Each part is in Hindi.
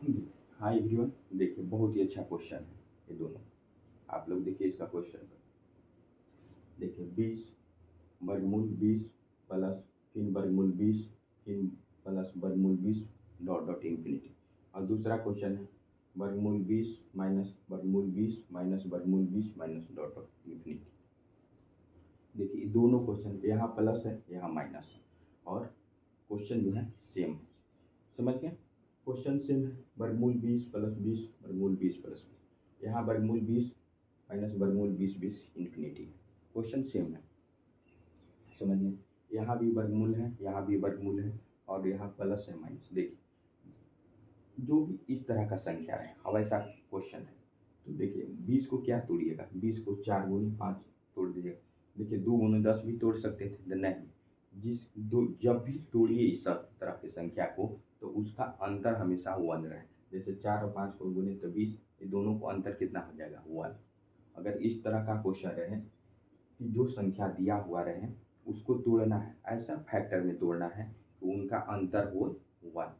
हाँ एवरीवन, देखिए बहुत ही अच्छा क्वेश्चन है ये दोनों। आप लोग देखिए इसका क्वेश्चन का। देखिए 20 वर्गमूल 20 प्लस फिर वर्गमूल 20 फिर प्लस वर्गमूल 20 डॉट डॉट इंफिनिटी। और दूसरा क्वेश्चन है वर्गमूल 20 माइनस वर्गमूल 20 माइनस वर्गमूल 20 माइनस डॉट डॉट इंफिनिटी। देखिए दोनों क्वेश्चन यहाँ प्लस है यहाँ माइनस है और क्वेश्चन जो है सेम है। समझ गए? क्वेश्चन सेम है। वर्गमूल 20 प्लस 20 वर्गमूल 20 प्लस 20। यहाँ वर्गमूल 20 माइनस वर्गमूल 20 20 इंफिनिटी है। क्वेश्चन सेम है। समझिए यहाँ भी वर्गमूल है यहाँ भी वर्गमूल है और यहाँ प्लस है माइनस। देखिए जो भी इस तरह का संख्या है अब ऐसा क्वेश्चन है तो देखिए 20 को क्या तोड़िएगा, 20 को 4 गुनी 5 तोड़ दीजिएगा। देखिए 2 गुनी 10 भी तोड़ सकते थे, नहीं। जब भी तोड़िए इस तरह की संख्या को तो उसका अंतर हमेशा 1 रहे। जैसे 4 और 5 को गुने तो 20, ये दोनों को अंतर कितना हो जाएगा 1। अगर इस तरह का क्वेश्चन रहे कि जो संख्या दिया हुआ रहे उसको तोड़ना है, ऐसा फैक्टर में तोड़ना है तो उनका अंतर हो 1।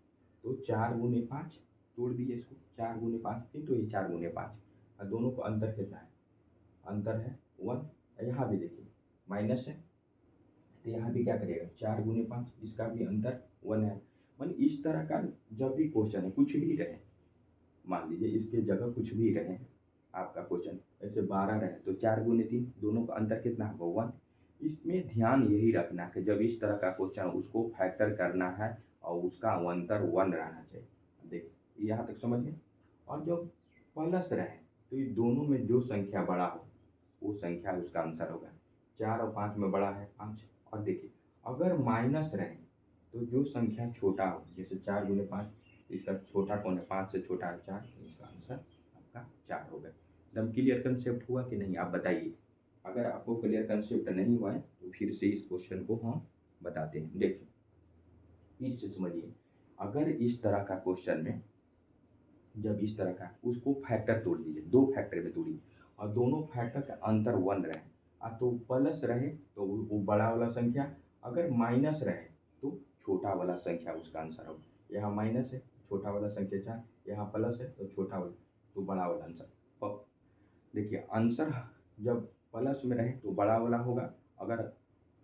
तो 4 गुने 5 तोड़ दिए इसको, 4 गुने 5 फिर तो ये 4 गुने 5 और दोनों को अंतर कितना है, अंतर है 1। यहाँ भी देखिए माइनस है तो यहाँ भी क्या करिएगा 4 गुने 5, इसका भी अंतर 1 है। मान इस तरह का जब भी क्वेश्चन है कुछ भी रहे, मान लीजिए इसके जगह कुछ भी रहे आपका क्वेश्चन ऐसे 12 रहे तो 4 गुने 3 दोनों का अंतर कितना होगा 1। इसमें ध्यान यही रखना कि जब इस तरह का क्वेश्चन उसको फैक्टर करना है और उसका अंतर 1 रहना चाहिए। देखिए यहाँ तक समझ गए। और जब प्लस रहे तो ये दोनों में जो संख्या बड़ा हो वो संख्या उसका आंसर होगा। 4 और 5 में बड़ा है 5। और देखिए अगर माइनस रहे तो जो संख्या छोटा हो, जैसे 4 गुने 5, इसका छोटा कौन है, 5 से छोटा है 4, तो इसका आंसर आपका 4 होगा। एकदम क्लियर कंसेप्ट हुआ कि नहीं, आप बताइए। अगर आपको क्लियर कंसेप्ट नहीं हुआ है तो फिर से इस क्वेश्चन को हम बताते हैं। देखिए फिर से समझिए, अगर इस तरह का क्वेश्चन में जब इस तरह का उसको फैक्टर तोड़ दीजिए, 2 फैक्टर में तोड़िए और दोनों फैक्टर का अंतर 1 रहे तो प्लस रहे तो वो बड़ा वाला संख्या, अगर माइनस रहे तो छोटा वाला संख्या उसका आंसर होगा। यहाँ माइनस है छोटा वाला संख्या 4, यहाँ प्लस है तो छोटा वाला तो बड़ा वाला आंसर। देखिए आंसर जब प्लस में रहे तो बड़ा वाला होगा, अगर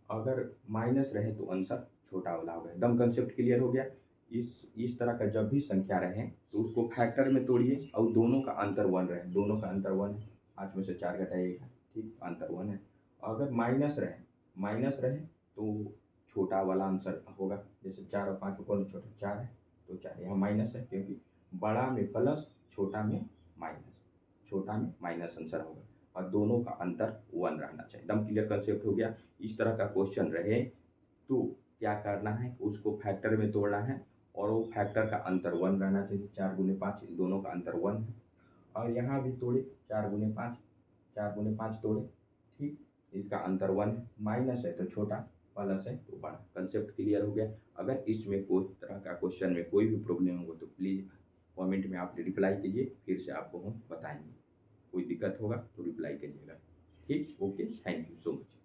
अगर माइनस रहे तो आंसर छोटा वाला होगा। एकदम कंसेप्ट क्लियर हो गया। इस तरह का जब भी संख्या रहे तो उसको फैक्टर में तोड़िए और दोनों का अंतर 1 रहे, दोनों का अंतर 1 है। 5 में से 4 घटाइए 1 है, ठीक, अंतर 1 है। अगर माइनस रहे तो छोटा वाला आंसर होगा। जैसे 4 और 5 को कौन छोटा, 4 है तो 4 यहाँ माइनस है क्योंकि बड़ा में प्लस छोटा में माइनस, छोटा में माइनस आंसर होगा और दोनों का अंतर 1 रहना चाहिए। एकदम क्लियर कंसेप्ट हो गया। इस तरह का क्वेश्चन रहे तो क्या करना है, उसको फैक्टर में तोड़ना है और वो फैक्टर का अंतर 1 रहना चाहिए। 4 गुने 5 दोनों का अंतर 1 है। और यहाँ भी तोड़े 4 गुने 5, 4 गुने 5 तोड़े, ठीक, इसका अंतर 1 है। माइनस है तो छोटा, प्लस है तो बड़ा। कंसेप्ट क्लियर हो गया। अगर इसमें कोई तरह का क्वेश्चन में कोई भी प्रॉब्लम हो तो प्लीज़ कमेंट में आप रिप्लाई कीजिए, फिर से आपको हम बताएंगे। कोई दिक्कत होगा तो रिप्लाई करिएगा। ठीक, okay, thank you so much.